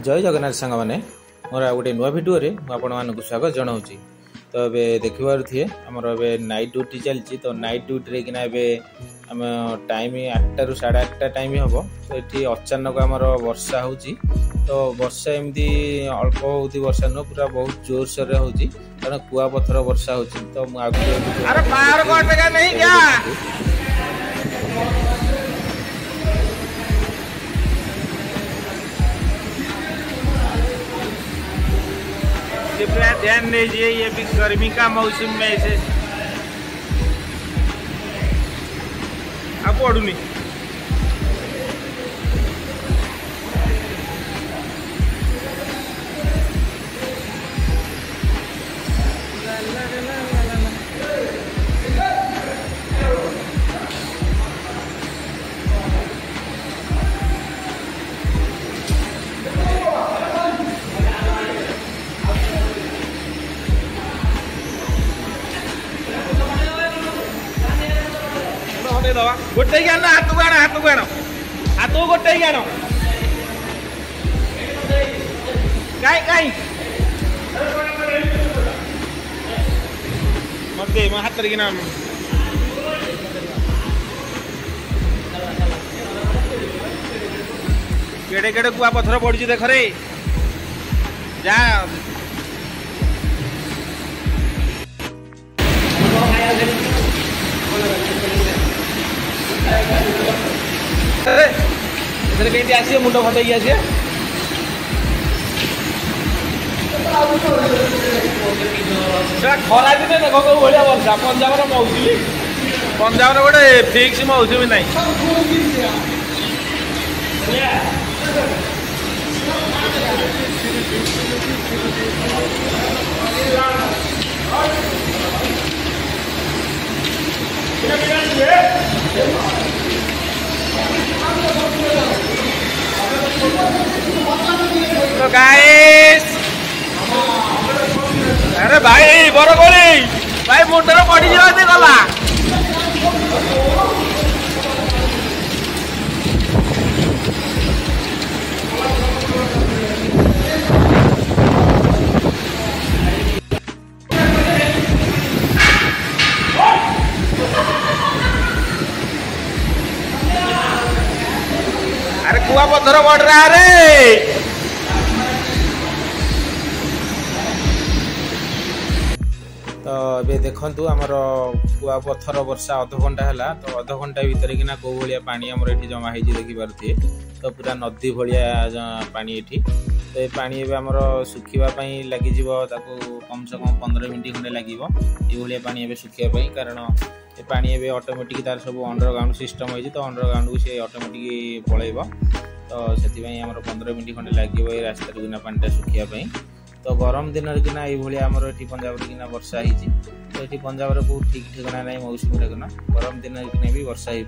जय जगन्नाथ सांग मैंने मोर गोटे नुआ भिडियो मुझे स्वागत जनाऊँगी। तो ये देखिए आमर ए नाइट ड्यूटी चलती तो नाइट ड्यूटी किना आम टाइम 8 ରୁ 8:30 टाइम हम तो ये अचानक आमर वर्षा हो तो वर्षा एमती अल्प होती वर्षा नुह पूरा बहुत जोर सोर हो कारण कुआपथर वर्षा हो तो कृपया ध्यान दीजिए, ये भी गर्मी का मौसम में ऐसे आप ओढ़ नहीं गोटे हाथ को आण हाथ को गोटे आण कहीं मत मो हाथ कि केड़े केड़े कुआ पथर पड़ी देख रे जा आसिए मुंड फटैक आसिए खरा दिन देख कौ भाया वर्षा पंजाब मौसमी पंजाब गोटे फिक्स मौसमी ना तो गाइस अरे भाई बरगोली भाई मुंडर पड़ी गला अरे कुआ पत्थर बढ़ रहा रे तो ये देखु आमर कुआ पथर वर्षा अध घंटा है तो अध घंटा भितर किना कौ भाया पानी आमर ये जमा हो देखिपे तो पूरा नदी भाया पानी ये तो ये पानी आमर सुखापी लगे कम से कम 15 मिनट खंडे लगे ये पानी सुखापी कारण ये पानी ए ऑटोमेटिक तार सब अंडरग्राउंड सिस्टम होती तो अंडरग्राउंड को सी ऑटोमेटिक पलैब तो से 15 मिनट खंडे लगे ये रास्ता किना पानी सुखापी तो गरम दिन किना ये पंजाब किना वर्षा हो तो ये पंजाब को ठीक ठिकाना ना मौसम देखना गरम दिन भी वर्षा हो।